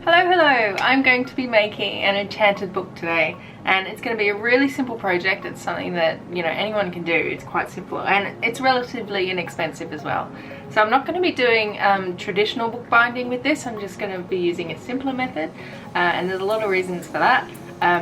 Hello, I'm going to be making an enchanted book today, and it's going to be a really simple project. It's something that, anyone can do. It's quite simple and it's relatively inexpensive as well. So I'm not going to be doing traditional bookbinding with this. I'm just going to be using a simpler method, and there's a lot of reasons for that.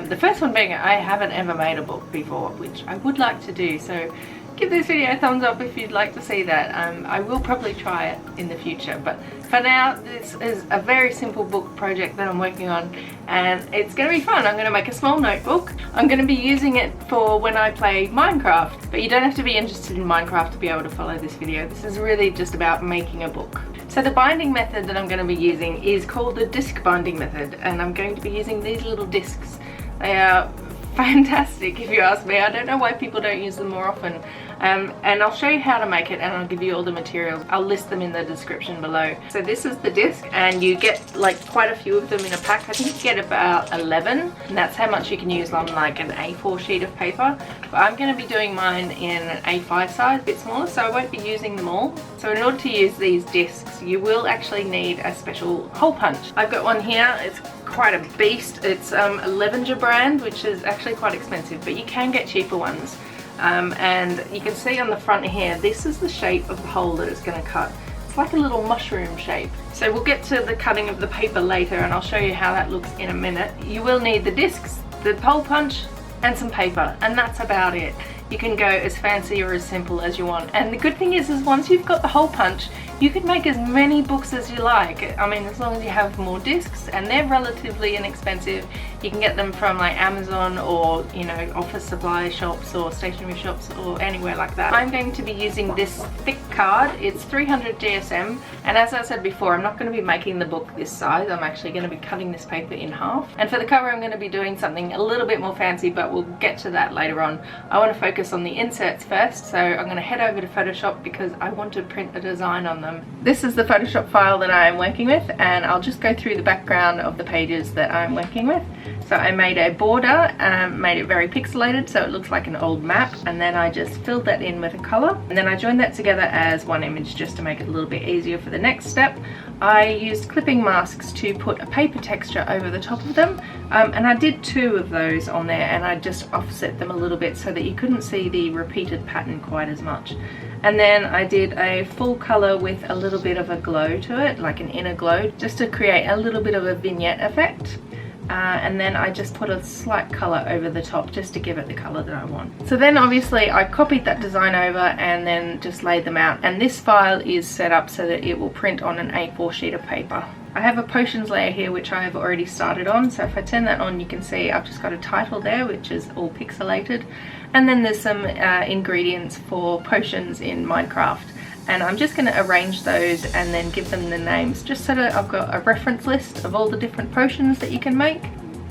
The first one being I haven't ever made a book before, which I would like to do, so give this video a thumbs up if you'd like to see that. I will probably try it in the future, but for now this is a very simple book project that I'm working on, and it's going to be fun. I'm going to make a small notebook. I'm going to be using it for when I play Minecraft, but you don't have to be interested in Minecraft to be able to follow this video. This is really just about making a book. So the binding method that I'm going to be using is called the disc binding method, and I'm going to be using these little discs. They are fantastic if you ask me. I don't know why people don't use them more often, and I'll show you how to make it, and I'll give you all the materials. I'll list them in the description below. So this is the disc, and you get like quite a few of them in a pack. I think you get about 11, and that's how much you can use on like an A4 sheet of paper, but I'm going to be doing mine in an A5 size, a bit smaller, so I won't be using them all. So in order to use these discs, you will actually need a special hole punch. I've got one here. It's quite a beast. It's a Levenger brand, which is actually quite expensive, but you can get cheaper ones. And you can see on the front here, this is the shape of the hole that it's going to cut. It's like a little mushroom shape. So we'll get to the cutting of the paper later, and I'll show you how that looks in a minute. You will need the discs, the hole punch, and some paper, and that's about it. You can go as fancy or as simple as you want. And the good thing is once you've got the hole punch, you can make as many books as you like. I mean, as long as you have more discs, and they're relatively inexpensive. You can get them from like Amazon or, office supply shops or stationery shops or anywhere like that. I'm going to be using this thick card. It's 300 GSM, and as I said before, I'm not going to be making the book this size. I'm actually going to be cutting this paper in half. And for the cover, I'm going to be doing something a little bit more fancy, but we'll get to that later on. I want to focus on the inserts first, so I'm going to head over to Photoshop because I want to print a design on them. This is the Photoshop file that I am working with, and I'll just go through the background of the pages that I'm working with. So I made a border, made it very pixelated so it looks like an old map, and then I just filled that in with a color, and then I joined that together as one image just to make it a little bit easier for the next step. I used clipping masks to put a paper texture over the top of them, and I did 2 of those on there, and I just offset them a little bit so that you couldn't see the repeated pattern quite as much. And then I did a full color with a little bit of a glow to it, like an inner glow, just to create a little bit of a vignette effect. And then I just put a slight color over the top just to give it the color that I want. So then obviously I copied that design over and then just laid them out, and this file is set up so that it will print on an A4 sheet of paper. I have a potions layer here which I have already started on, so if I turn that on you can see I've just got a title there which is all pixelated, and then there's some ingredients for potions in Minecraft. And I'm just going to arrange those and then give them the names, just so that I've got a reference list of all the different potions that you can make.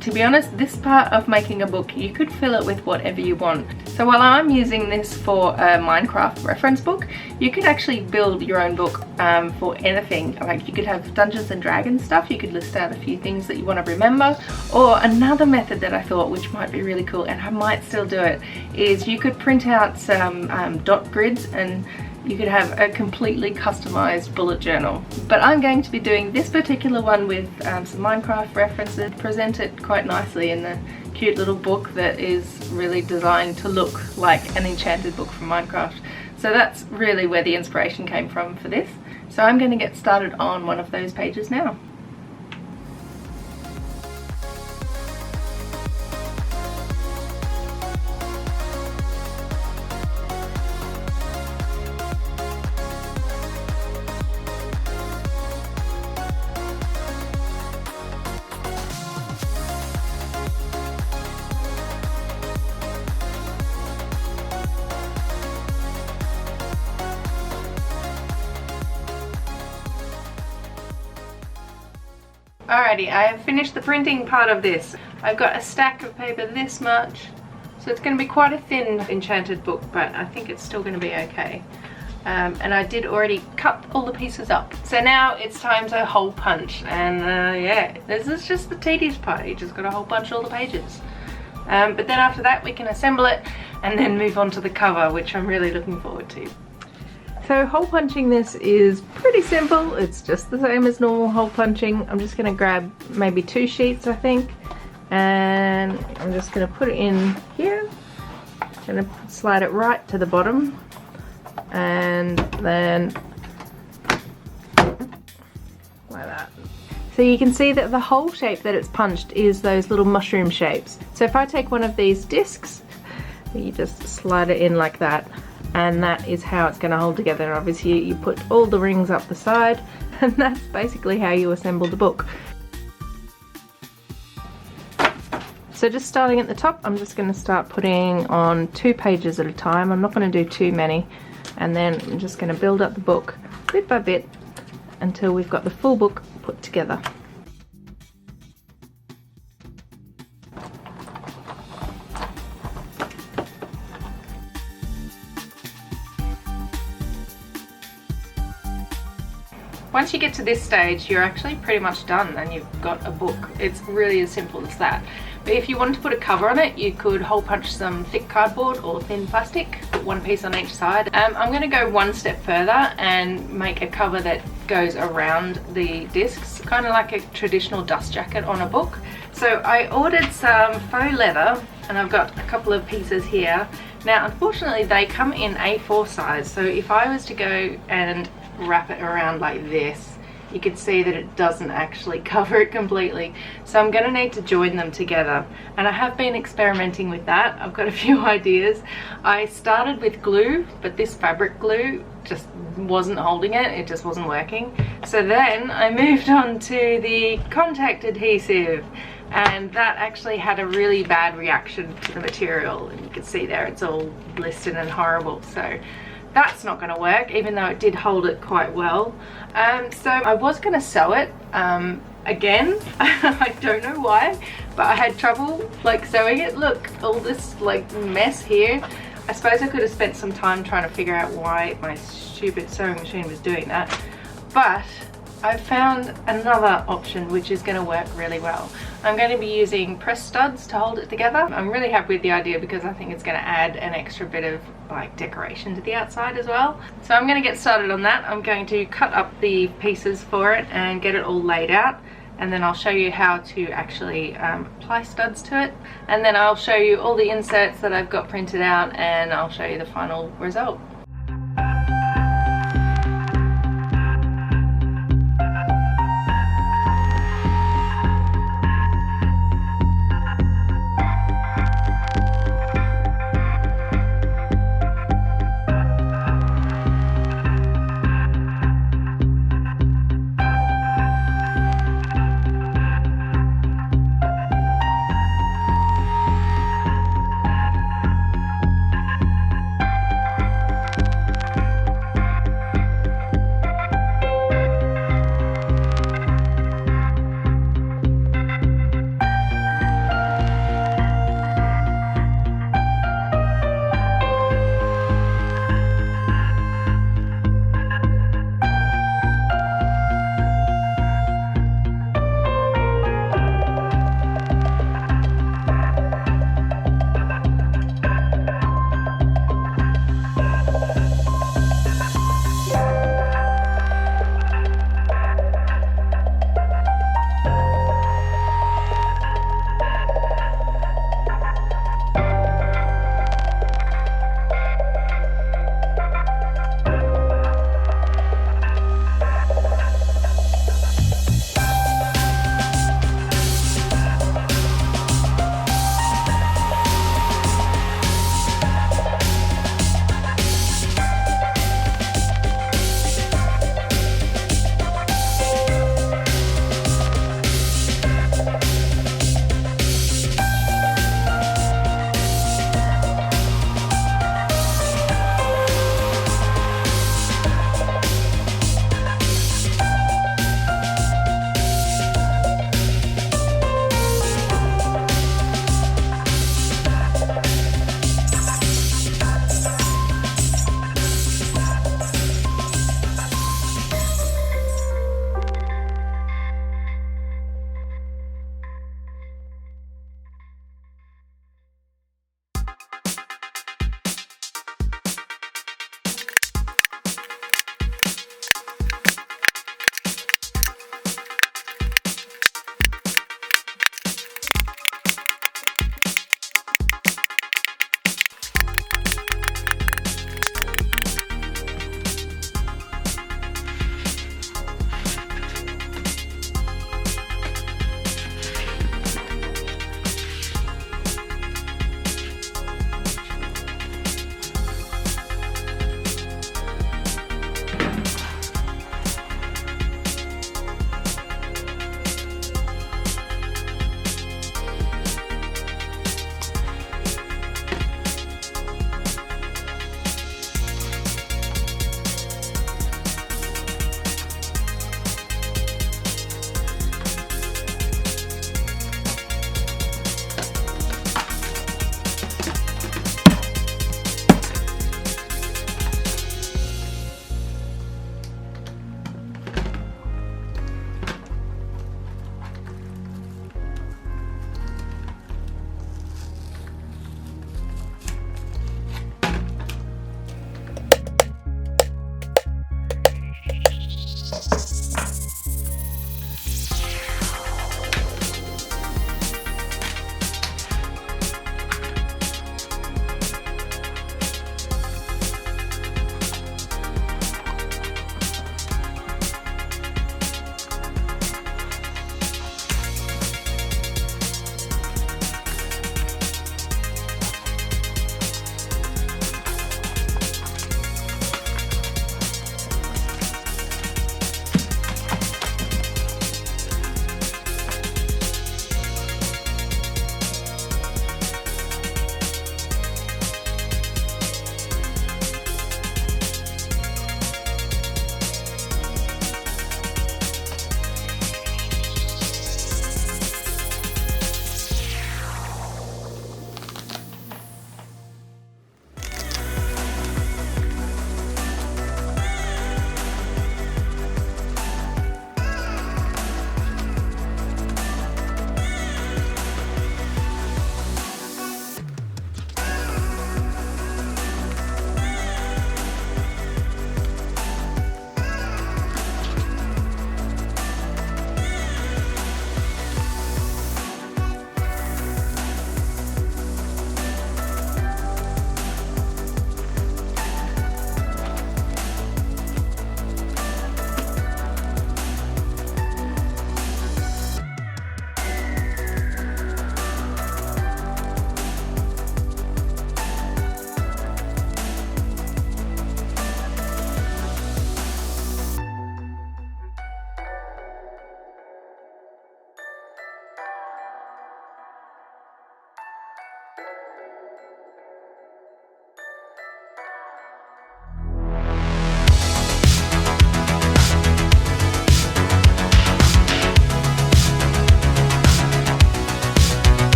To be honest, this part of making a book, you could fill it with whatever you want. So while I'm using this for a Minecraft reference book, you could actually build your own book for anything. Like you could have Dungeons and Dragons stuff, you could list out a few things that you want to remember. Or another method that I thought which might be really cool, and I might still do it, is you could print out some dot grids and you could have a completely customized bullet journal. But I'm going to be doing this particular one with some Minecraft references, present it quite nicely in the cute little book that is really designed to look like an enchanted book from Minecraft. So that's really where the inspiration came from for this. So I'm going to get started on one of those pages now. Alrighty, I have finished the printing part of this. I've got a stack of paper this much, so it's going to be quite a thin enchanted book, but I think it's still going to be okay. And I did already cut all the pieces up. So now it's time to hole punch, and yeah, this is just the tedious part. You just got to hole punch all the pages. But then after that we can assemble it and then move on to the cover, which I'm really looking forward to. So hole punching this is pretty simple. It's just the same as normal hole punching. I'm just going to grab maybe 2 sheets, I think, and I'm just going to put it in here. I'm going to slide it right to the bottom, and then like that. So you can see that the hole shape that it's punched is those little mushroom shapes. So if I take one of these discs, you just slide it in like that, and that is how it's going to hold together. And obviously you put all the rings up the side, and that's basically how you assemble the book. So just starting at the top, I'm just going to start putting on 2 pages at a time. I'm not going to do too many, and then I'm just going to build up the book bit by bit until we've got the full book put together. Once you get to this stage, you're actually pretty much done and you've got a book. It's really as simple as that. But if you wanted to put a cover on it, you could hole punch some thick cardboard or thin plastic, put 1 piece on each side. I'm going to go 1 step further and make a cover that goes around the discs, kind of like a traditional dust jacket on a book. So I ordered some faux leather, and I've got a couple of pieces here. Now unfortunately they come in A4 size, so if I was to go and wrap it around like this, you can see that it doesn't actually cover it completely. So I'm going to need to join them together, and I have been experimenting with that. I've got a few ideas. I started with glue, but this fabric glue just wasn't holding it, it just wasn't working. So then I moved on to the contact adhesive, and that actually had a really bad reaction to the material, and you can see there it's all blistered and horrible. So that's not going to work, even though it did hold it quite well. So I was going to sew it again. I don't know why, but I had trouble like sewing it. Look, all this like mess here. I suppose I could have spent some time trying to figure out why my stupid sewing machine was doing that, but I found another option which is going to work really well. I'm going to be using press studs to hold it together. I'm really happy with the idea because I think it's going to add an extra bit of like decoration to the outside as well. So I'm going to get started on that. I'm going to cut up the pieces for it and get it all laid out, and then I'll show you how to actually apply studs to it, and then I'll show you all the inserts that I've got printed out, and I'll show you the final result.